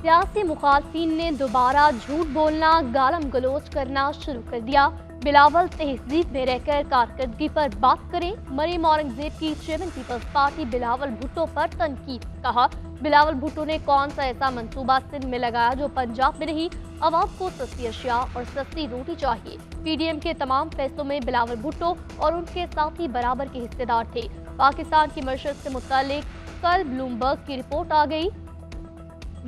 सियासी मुखालफिन ने दोबारा झूठ बोलना, गालम गलोच करना शुरू कर दिया। बिलावल तहजीब में रहकर कारकर्दगी पर बात करें। मरीम औरंगजेब की chairman People's Party Bilawal Bhutto पर तनकीद। कहा, बिलावल भुट्टो ने कौन सा ऐसा मंसूबा सिंध में लगाया जो पंजाब में नहीं। आवाम को सस्ती अशिया और सस्ती रोटी चाहिए। पीडीएम के तमाम फैसलों में बिलावल भुट्टो और उनके साथी बराबर के हिस्सेदार थे। पाकिस्तान की मशरक से मुतालिक कल ब्लूमबर्ग की रिपोर्ट आ गई।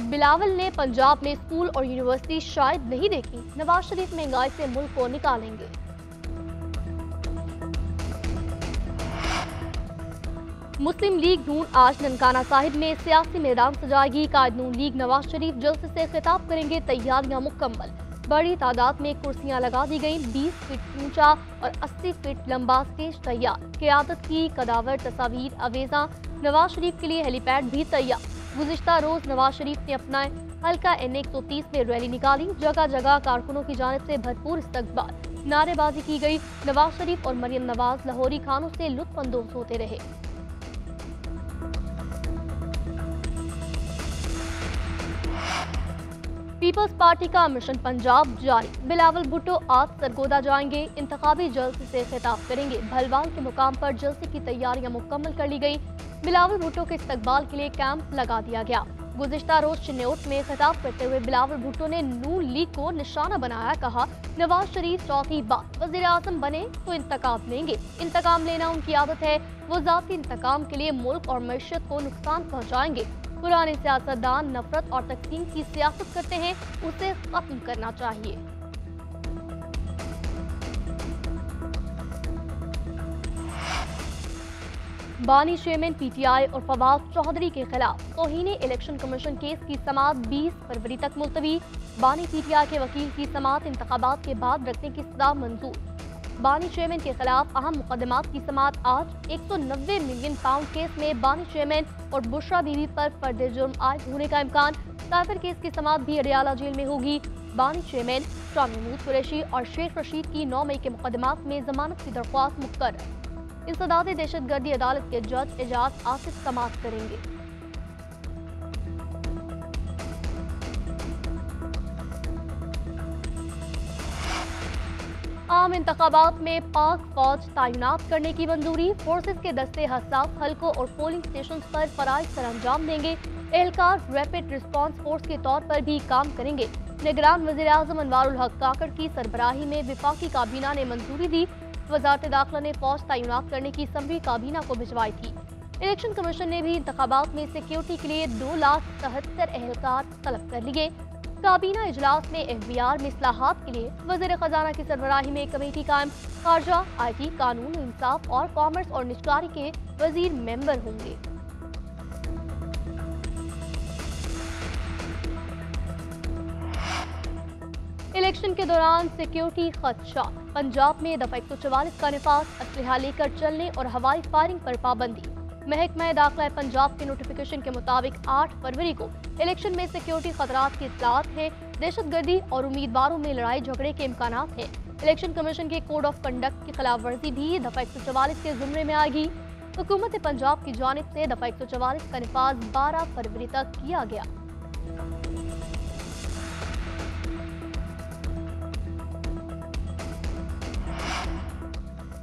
बिलावल ने पंजाब में स्कूल और यूनिवर्सिटी शायद नहीं देखी। नवाज शरीफ महंगाई से मुल्क को निकालेंगे। मुस्लिम लीग नून आज ननकाना साहिब में सियासी मैदान सजाएगी। कायद नून लीग नवाज शरीफ जल्द से खिताब करेंगे। तैयारियां मुकम्मल। बड़ी तादाद में कुर्सियां लगा दी गई। 20 फीट ऊंचा और 80 फीट लंबा स्टेज तैयार। क़यादत की कदावर तस्वीर अवेजा। नवाज शरीफ के लिए हेलीपैड भी तैयार। गुज़िश्ता रोज नवाज शरीफ ने अपना हल्का N130 में रैली निकाली। जगह जगह कारकुनों की जानिब से भरपूर इस्तकबाल, नारेबाजी की गई। नवाज शरीफ और मरियम नवाज लाहौरी खानों से लुत्फानंदोज होते रहे। पीपल्स पार्टी का मिशन पंजाब जारी। बिलावल भुट्टो आज सरगोदा जाएंगे। इंतखाबी जलसे से खिताब करेंगे। भलवाल के मुकाम पर जलसे की तैयारियां मुकम्मल कर ली गई। बिलावल भुट्टो के इस्तकबाल के लिए कैंप लगा दिया गया। गुज़िश्ता रोज चिन्नौट में खिताब करते हुए बिलावल भुट्टो ने नून लीग को निशाना बनाया। कहा, नवाज शरीफ चौथी बार वज़ीर आज़म बने तो इंतकाम लेंगे। इंतकाम लेना उनकी आदत है। वो जाती इंतकाम के लिए मुल्क और मैशत को नुकसान पहुँचाएंगे। पुराने सियासतदान नफरत और तकसीम की सियासत करते हैं, उसे खत्म करना चाहिए। बानी चेयरमैन पीटीआई और फवाद चौधरी के खिलाफ तौहीने इलेक्शन कमीशन केस की समाअत 20 फरवरी तक मुलतवी। बानी पीटीआई के वकील की समाअत इंतखाबात के बाद रखने की सदा मंजूर। बानी चेयरमैन के खिलाफ अहम मुकदमात की समाअत आज। 190 मिलियन पाउंड केस में बानी चेयरमैन और बुशरा बीवी पर फर्द जुर्म आयद होने का इम्कान। साइफर केस की समाअत भी अडियाला जेल में होगी। बानी चेयरमैन शाह महमूद कुरैशी और शेख रशीद की 9 मई के मुकदमात में जमानत की दरख्वास्त मुकर्रर। इंसदाद दहशतगर्दी अदालत के जज एजाज आसिफ समाअत करेंगे। आम इंतखाबात में पाक फौज तैनात करने की मंजूरी। फोर्सेस के दस्ते हसास हलकों और पोलिंग स्टेशन पर फराइज सरअंजाम देंगे। एहलकार रैपिड रिस्पांस फोर्स के तौर पर भी काम करेंगे। निगरान वज़ीर आज़म अनवारुल हक काकड़ की सरबराही में विफाकी काबीना ने मंजूरी दी। वज़ारत दाखिला ने फौज तैनात करने की समरी काबीना को भिजवाई थी। इलेक्शन कमीशन ने भी इंतखाबात में सिक्योरिटी के लिए 2,77,000 एहलकार तलब कर लिए। काबीना इजलास में FBI में इस्लाहात के लिए वज़ीर खजाना की सरबराही में कमेटी कायम। खारजा, IT, कानून, इंसाफ और कॉमर्स और निजकारी के वजीर मेंबर होंगे। इलेक्शन के दौरान सिक्योरिटी खदशा। पंजाब में दफा 144 का निफाज। असलहा लेकर चलने और हवाई फायरिंग पर पाबंदी। महकमा दाखिला पंजाब के नोटिफिकेशन के मुताबिक 8 फरवरी को इलेक्शन में सिक्योरिटी खतरात की इत्तलात है। दहशतगर्दी और उम्मीदवारों में लड़ाई झगड़े के इम्कानात हैं। इलेक्शन कमीशन के कोड ऑफ कंडक्ट की खिलाफ वर्जी भी दफा 144 के जुमरे में आएगी। हुकूमत पंजाब की जानिब से दफा 144 का निफाज 12 फरवरी तक किया गया।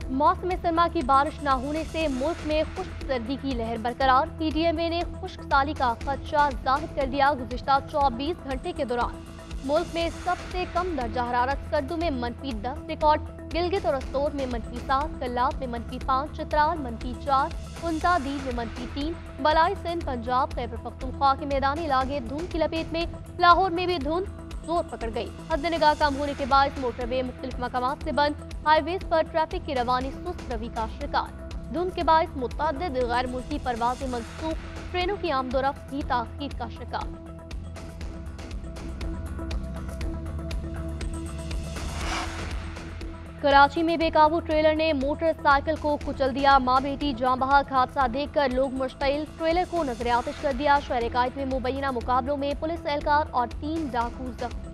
मौसम सरमा की बारिश न होने से मुल्क में खुश्क सर्दी की लहर बरकरार। पीटीएमए ने खुश्क साली का खदशा जाहिर कर दिया। गुज़िश्ता 24 घंटे के दौरान मुल्क में सबसे कम दर्जा हरारत सर्दू में -10 रिकॉर्ड। गिलगित और अस्तोर में -7, कल्लाब में -5, चित्राल -4, कुंता दीन में -3, बलाई सिंध पंजाब खैबर पख्तूनख्वा के मैदानी इलाके धुंध की लपेट में। लाहौर में भी धुंध जोर पकड़ गई। हद निगाह कम होने के बाद मोटरवे मुख्तलिफ मकामात से बंद। हाईवेज पर ट्रैफिक की रवानी सुस्त रवि का शिकार। धुंध के बायस मुतअद्दिद गैर मुल्की परवाज़ें मनसूख। ट्रेनों की आमदोरफ्त भी ताख़ीर का शिकार। कराची में बेकाबू ट्रेलर ने मोटरसाइकिल को कुचल दिया। माँ बेटी जान बहक। हादसा देखकर लोग मुश्तइल। ट्रेलर को नजर आतिश कर दिया। शहर कायद में मुबैना मुकाबलों में पुलिस एहलकार और 3 डाकू जख्मी।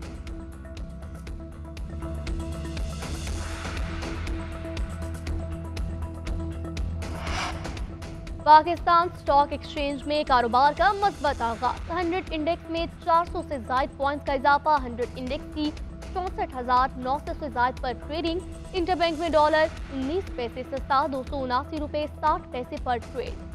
पाकिस्तान स्टॉक एक्सचेंज में कारोबार का मजबूत आगाज। 100 इंडेक्स में 400 से ज्यादा पॉइंट्स का इजाफा। 100 इंडेक्स की 64,900 से ज्यादा पर ट्रेडिंग। इंटरबैंक में डॉलर 19 पैसे सस्ता, ₹279.60 पर ट्रेड।